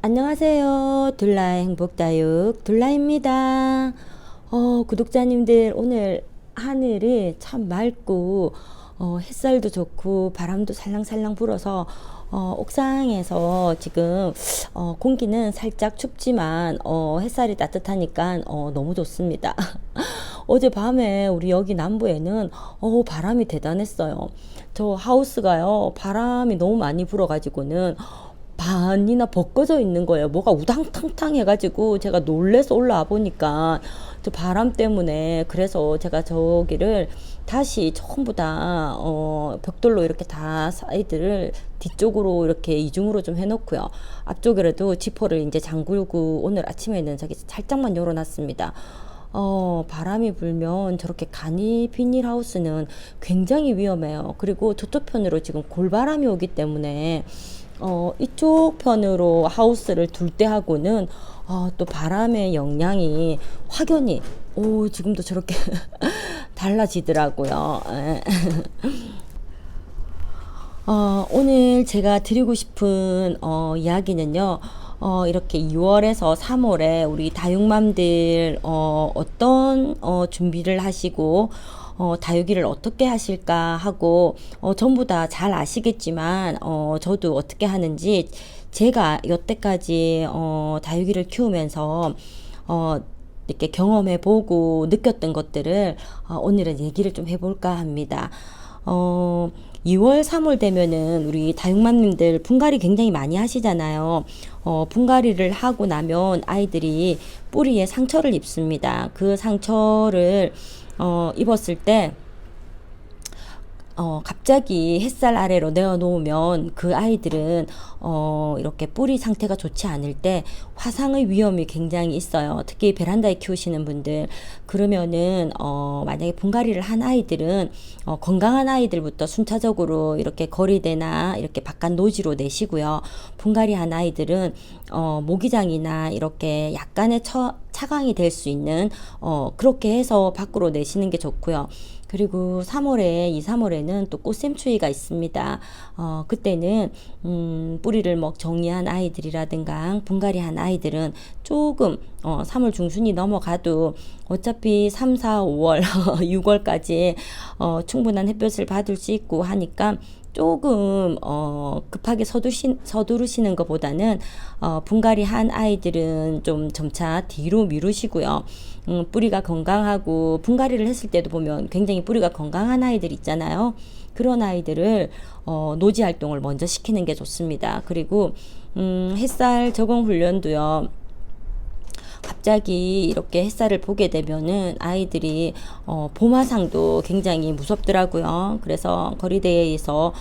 안녕하세요. 둘라의 행복다육 둘라입니다. 구독자님들, 오늘 하늘이 참 맑고 햇살도 좋고 바람도 살랑살랑 불어서 옥상에서 지금 공기는 살짝 춥지만 햇살이 따뜻하니까 너무 좋습니다. 어젯밤에 우리 여기 남부에는 바람이 대단했어요. 저 하우스가요, 바람이 너무 많이 불어가지고는 반이나 벗겨져 있는 거예요. 뭐가 우당탕탕 해가지고 제가 놀래서 올라와 보니까 저 바람 때문에, 그래서 제가 저기를 다시 전부 다 벽돌로 이렇게 다 사이드를 뒤쪽으로 이렇게 이중으로 좀 해놓고요. 앞쪽에라도 지퍼를 이제 잠그고 오늘 아침에는 저기 살짝만 열어놨습니다. 바람이 불면 저렇게 간이 비닐하우스는 굉장히 위험해요. 그리고 저쪽 편으로 지금 골바람이 오기 때문에 이쪽 편으로 하우스를 둘 때 하고는 또 바람의 영향이 확연히 지금도 저렇게 달라지더라고요. 오늘 제가 드리고 싶은 이야기는요. 이렇게 2월에서 3월에 우리 다육맘들 어떤 준비를 하시고 다육이를 어떻게 하실까 하고 전부 다 잘 아시겠지만 저도 어떻게 하는지 제가 여태까지 다육이를 키우면서 이렇게 경험해 보고 느꼈던 것들을 오늘은 얘기를 좀 해볼까 합니다. 2월, 3월 되면은 우리 다육맘님들 분갈이 굉장히 많이 하시잖아요. 분갈이를 하고 나면 아이들이 뿌리에 상처를 입습니다. 그 상처를 입었을 때 갑자기 햇살 아래로 내어놓으면 그 아이들은 이렇게 뿌리 상태가 좋지 않을 때 화상의 위험이 굉장히 있어요. 특히 베란다에 키우시는 분들, 그러면은 만약에 분갈이를 한 아이들은 건강한 아이들부터 순차적으로 이렇게 거리대나 이렇게 바깥 노지로 내시고요. 분갈이 한 아이들은 모기장이나 이렇게 약간의 차광이 될 수 있는 그렇게 해서 밖으로 내시는 게 좋고요. 그리고 3월에 2, 3월에는 또 꽃샘추위가 있습니다. 그때는 뿌리를 뭐 정리한 아이들이라든가 분갈이한 아이들은 조금 3월 중순이 넘어가도 어차피 3, 4, 5월 6월까지 충분한 햇볕을 받을 수 있고 하니까 조금 급하게 서두르시는 것보다는 분갈이 한 아이들은 좀 점차 뒤로 미루시고요. 뿌리가 건강하고 분갈이를 했을 때도 보면 굉장히 뿌리가 건강한 아이들 있잖아요. 그런 아이들을 노지 활동을 먼저 시키는 게 좋습니다. 그리고 햇살 적응 훈련도요. 갑자기 이렇게 햇살을 보게 되면은 아이들이 봄화상도 굉장히 무섭더라고요. 그래서 거리대에서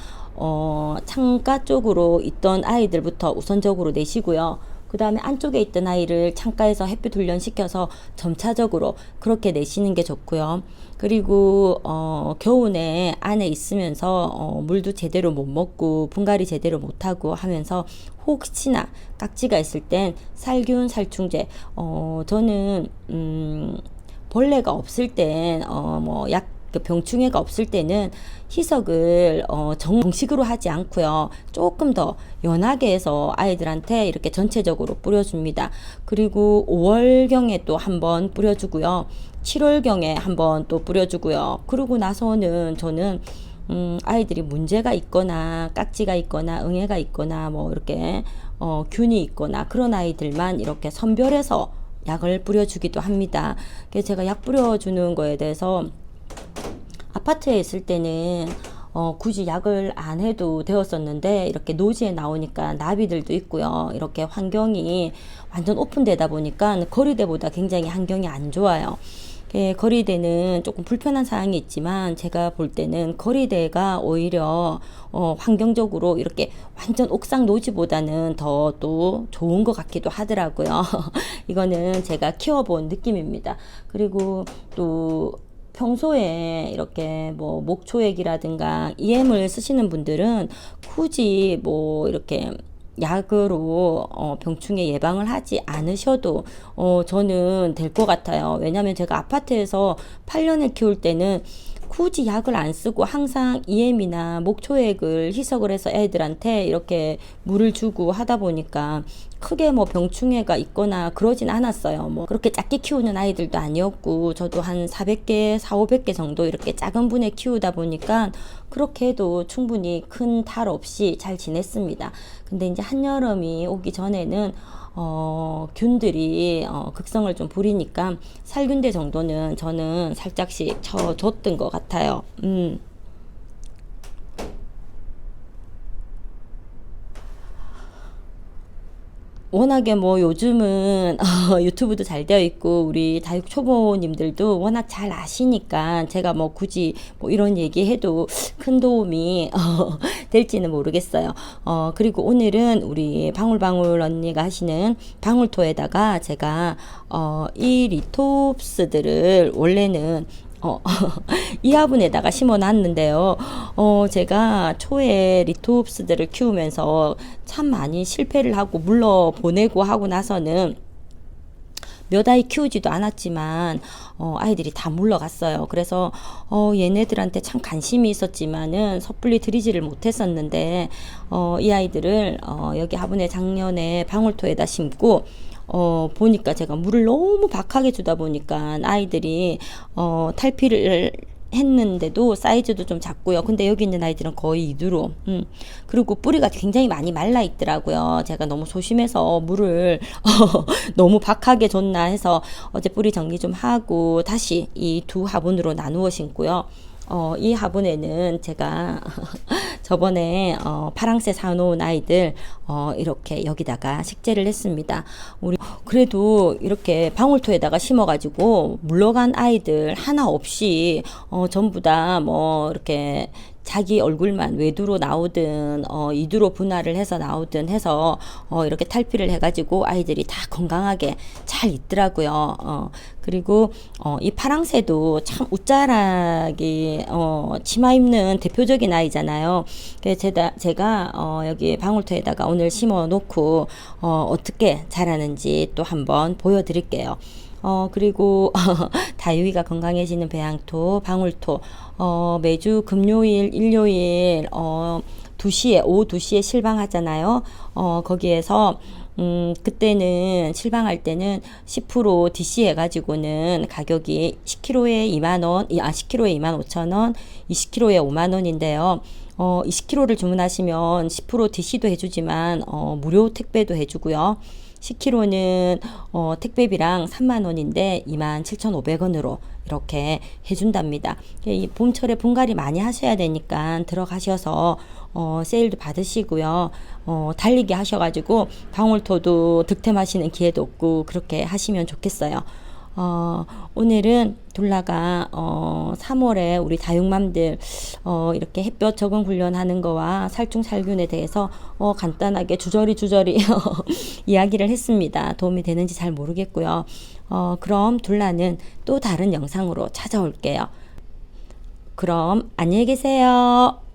창가 쪽으로 있던 아이들부터 우선적으로 내시고요. 그 다음에 안쪽에 있던 아이를 창가에서 햇빛 훈련시켜서 점차적으로 그렇게 내시는 게 좋고요. 그리고 겨우내 안에 있으면서 물도 제대로 못 먹고 분갈이 제대로 못하고 하면서 혹시나 깍지가 있을 땐 살균 살충제, 저는 벌레가 없을 땐 병충해가 없을 때는 희석을 정식으로 하지 않고요. 조금 더 연하게 해서 아이들한테 이렇게 전체적으로 뿌려줍니다. 그리고 5월경에 또 한번 뿌려주고요. 7월경에 한번 또 뿌려주고요. 그러고 나서는 저는 아이들이 문제가 있거나 깍지가 있거나 응애가 있거나 뭐 이렇게 균이 있거나 그런 아이들만 이렇게 선별해서 약을 뿌려주기도 합니다. 그래서 제가 약 뿌려주는 거에 대해서 아파트에 있을 때는 굳이 약을 안 해도 되었었는데 이렇게 노지에 나오니까 나비들도 있고요. 이렇게 환경이 완전 오픈되다 보니까 거리대보다 굉장히 환경이 안 좋아요. 거리대는 조금 불편한 사항이 있지만 제가 볼 때는 거리대가 오히려 환경적으로 이렇게 완전 옥상 노지보다는 더 또 좋은 것 같기도 하더라고요. 이거는 제가 키워본 느낌입니다. 그리고 또 평소에 이렇게 뭐 목초액이라든가 EM을 쓰시는 분들은 굳이 뭐 이렇게 약으로 병충해 예방을 하지 않으셔도 저는 될 것 같아요. 왜냐하면 제가 아파트에서 8년을 키울 때는 굳이 약을 안 쓰고 항상 EM이나 목초액을 희석을 해서 애들한테 이렇게 물을 주고 하다 보니까 크게 뭐 병충해가 있거나 그러진 않았어요. 뭐 그렇게 작게 키우는 아이들도 아니었고, 저도 한 400개, 4, 500개 정도 이렇게 작은 분에 키우다 보니까 그렇게 해도 충분히 큰 탈 없이 잘 지냈습니다. 근데 이제 한여름이 오기 전에는 균들이 극성을 좀 부리니까 살균제 정도는 저는 살짝씩 쳐줬던 것 같아요. 워낙에 뭐 요즘은 유튜브도 잘 되어 있고 우리 다육 초보님들도 워낙 잘 아시니까 제가 뭐 굳이 뭐 이런 얘기해도 큰 도움이 될지는 모르겠어요. 그리고 오늘은 우리 방울방울 언니가 하시는 방울토에다가 제가 이 리톱스들을 원래는 이 화분에다가 심어 놨는데요. 제가 초에 리토옵스들을 키우면서 참 많이 실패를 하고 물러 보내고 하고 나서는 몇 아이 키우지도 않았지만 아이들이 다 물러갔어요. 그래서 얘네들한테 참 관심이 있었지만은 섣불리 들이지를 못했었는데 이 아이들을 여기 화분에 작년에 방울토에다 심고 보니까 제가 물을 너무 박하게 주다 보니까 아이들이 탈피를 했는데도 사이즈도 좀 작고요. 근데 여기 있는 아이들은 거의 이두로. 그리고 뿌리가 굉장히 많이 말라 있더라고요. 제가 너무 소심해서 물을 너무 박하게 줬나 해서 어제 뿌리 정리 좀 하고 다시 이 두 화분으로 나누어 심고요. 이 화분에는 제가 저번에 파랑새 사놓은 아이들 이렇게 여기다가 식재를 했습니다. 우리 그래도 이렇게 방울토에다가 심어가지고 물러간 아이들 하나 없이 전부 다 뭐 이렇게 자기 얼굴만 외두로 나오든 이두로 분할을 해서 나오든 해서 이렇게 탈피를 해가지고 아이들이 다 건강하게 잘 있더라고요. 그리고 이 파랑새도 참 웃자라기 치마 입는 대표적인 아이잖아요. 그래서 제가 여기 방울토에다가 오늘 심어 놓고 어떻게 자라는지 또 한번 보여드릴게요. 그리고 다육이가 건강해지는 배양토, 방울토 매주 금요일, 일요일 2시에 오후 2시에 실방하잖아요. 거기에서 그때는 실방할 때는 10% DC 해가지고는 가격이 10kg에 2만원, 10kg에 25,000원, 20kg에 5만원인데요. 20kg를 주문하시면 10% DC도 해주지만 무료 택배도 해주고요. 10kg는 택배비랑 3만원인데 27,500원으로 이렇게 해준답니다. 이 봄철에 분갈이 많이 하셔야 되니까 들어가셔서 세일도 받으시고요. 달리기 하셔가지고 방울토도 득템하시는 기회도 없고 그렇게 하시면 좋겠어요. 오늘은 둘라가 3월에 우리 다육맘들 이렇게 햇볕 적응 훈련하는 거와 살충살균에 대해서 간단하게 주저리 이야기를 했습니다. 도움이 되는지 잘 모르겠고요. 그럼 둘라는 또 다른 영상으로 찾아올게요. 그럼 안녕히 계세요.